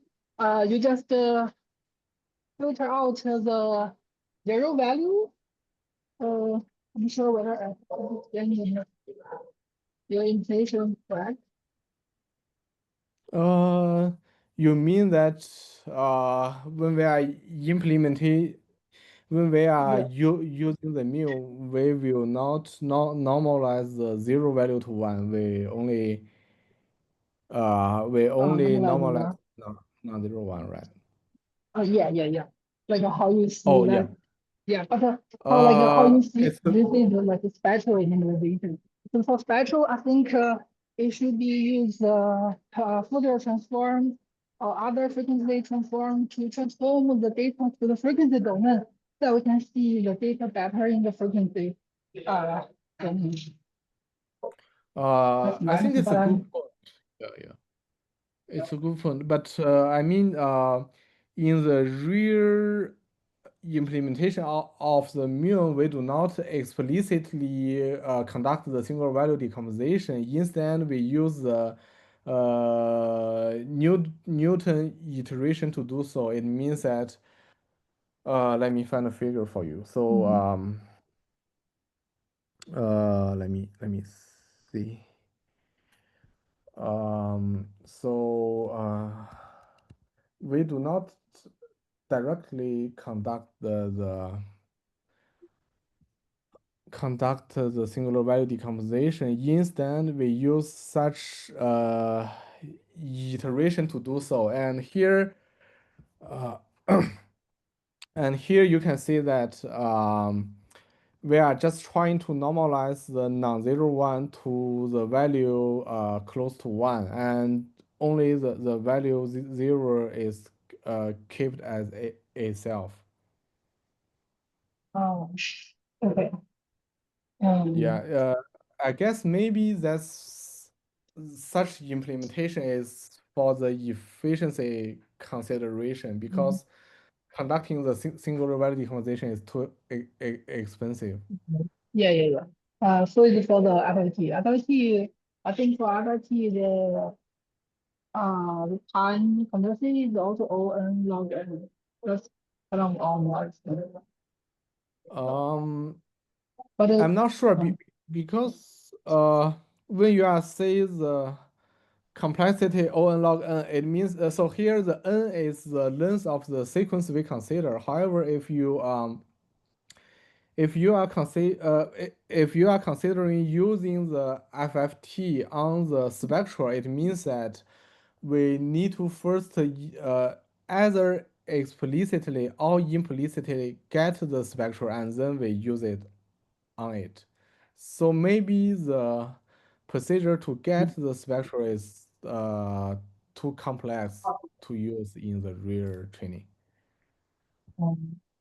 S4: you just filter out the zero value. I'm sure whether I understand your implementation correct.
S2: You mean that when we are implementing, when we are
S4: Yeah,
S2: using the mu, we will not normalize the zero value to one. We only normalize
S4: normalize.
S2: non-zero one, right?
S4: Yeah, yeah, yeah. Like how you see
S2: Oh yeah.
S4: that. Yeah, but how you see
S2: It's
S4: this is like a spectral normalization. So for spectral, I think it should be used Fourier transform or other frequency transform to transform the data to the frequency domain, so we can see the data better in the frequency domain. That's
S2: I
S4: nice,
S2: think it's
S4: but
S2: a good point. Yeah, yeah. It's a good point, but I mean, in the real implementation of the Muon, we do not explicitly conduct the single value decomposition. Instead, we use the Newton iteration to do so. It means that let me find a figure for you. So let me see. We do not directly conduct the singular value decomposition. Instead, we use such iteration to do so. And here, uh, and here you can see that we are just trying to normalize the non-zero one to the value close to one, and only the value zero is kept as itself.
S4: oh, okay.
S2: Yeah, I guess maybe that's such implementation is for the efficiency consideration because conducting the single value decomposition is too expensive.
S4: Yeah, yeah, yeah. So it's for the FIT. FIT, I think for FIT, the time complexity is also O n log n. That's kind of all.
S2: Um,
S4: But
S2: I'm not sure because when you are say complexity O(n) log n, it means so here the n is the length of the sequence we consider. However, if you are considering using the FFT on the spectra, it means that we need to first either explicitly or implicitly get the spectra and then we use it on it. So maybe the procedure to get the spectra is too complex to use in the real training.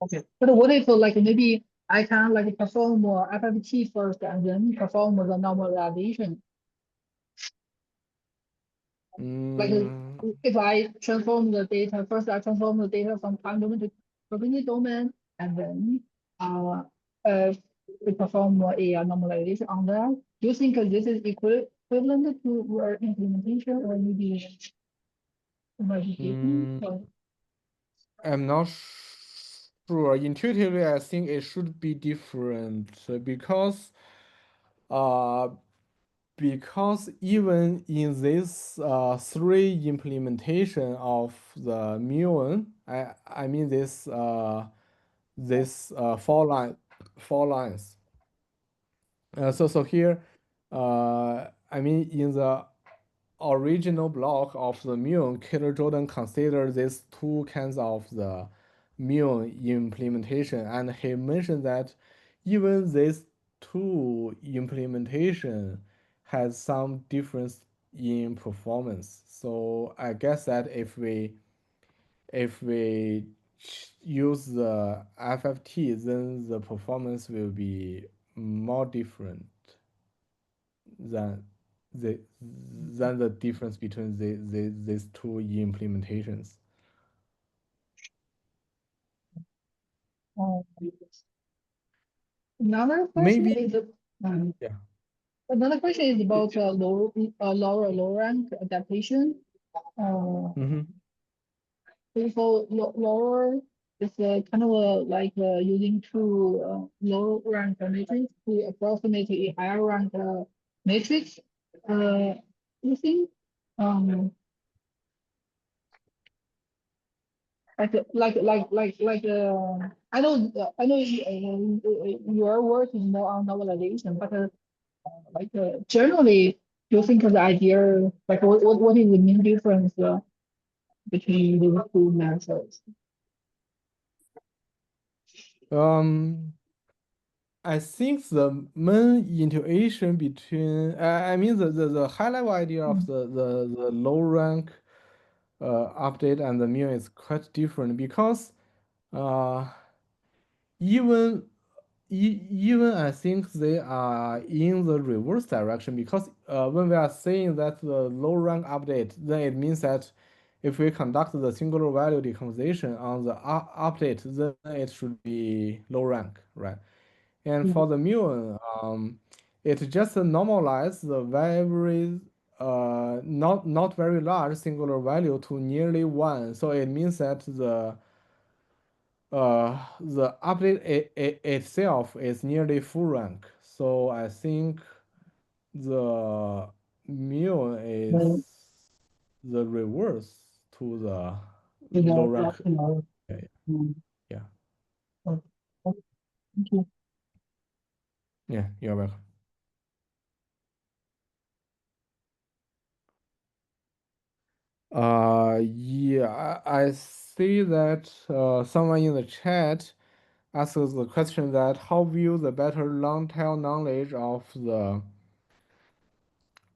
S4: Okay. But what if like maybe I can like perform FFT first and then perform the normalization? Like if I transform the data, first I transform the data from time domain to probability domain, and then we perform a normalization on that. Do you think this is equivalent to your implementation or maybe modification?
S2: I'm not sure. Intuitively, I think it should be different uh, because even in this three implementation of the Muon, I mean this four lines. So here, I mean in the original block of the Muon, Killer Jordan considered these two kinds of the Muon implementation, and he mentioned that even these two implementation has some difference in performance. So I guess that if we use the FFT, then the performance will be more different than the difference between these two implementations.
S4: Another question
S2: Maybe
S4: is
S2: yeah.
S4: another question is about lower rank adaptation.
S2: Mm-hmm.
S4: So lower is kind of like using two low rank matrix to approximate a higher rank matrix. You think I know your work is more on normalization, but generally, do you think the idea like what is the main difference between these two methods?
S2: I think the main intuition between I mean the high level idea of the low rank update and the Muon is quite different because uh even even I think they are in the reverse direction because when we are saying that the low rank update, then it means that if we conduct the singular value decomposition on the update, then it should be low rank, right? And for the Muon, it just normalize the very not very large singular value to nearly one. So it means that the update itself is nearly full rank. So I think the Muon
S4: The,
S2: is the reverse to the
S4: the,
S2: low rank. Yeah,
S4: um,
S2: yeah,
S4: oh, oh, thank you.
S2: yeah, you're welcome. Yeah, I see that someone in the chat asks the question that how will the better long tail knowledge of the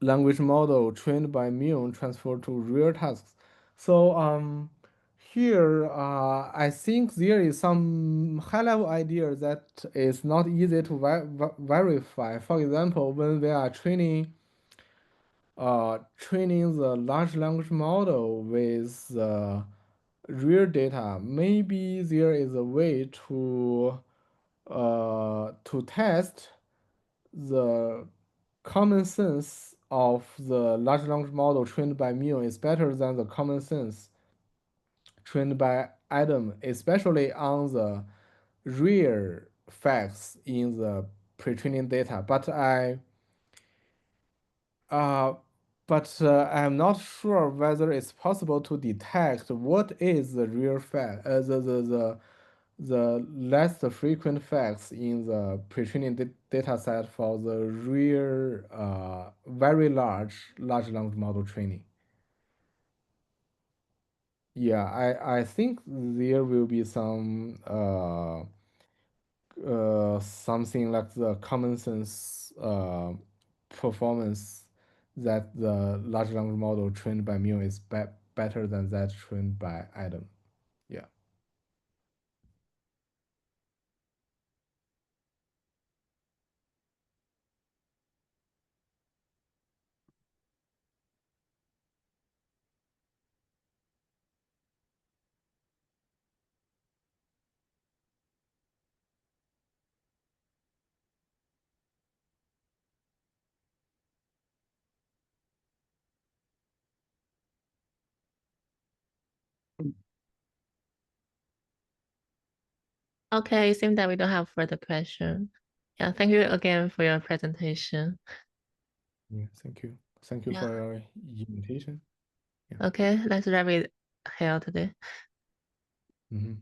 S2: language model trained by Muon transfer to real tasks? So here I think there is some high level idea that is not easy to verify. For example, when we are training the large language model with real data, maybe there is a way to test the common sense of the large language model trained by Muon is better than the common sense trained by Adam, especially on the real facts in the pre-training data. But uh, but I'm not sure whether it's possible to detect what is the real fact, the less frequent facts in the pre-training data set for the real very large language model training. Yeah, I think there will be some something like the common sense performance that the large language model trained by Muon is better than that trained by Adam. Yeah.
S1: Okay, it seems that we don't have further question. Yeah, thank you again for your presentation.
S2: Yeah, thank you. Thank you
S1: Yeah.
S2: for your invitation.
S1: Okay, let's wrap it here today.
S2: Mhm.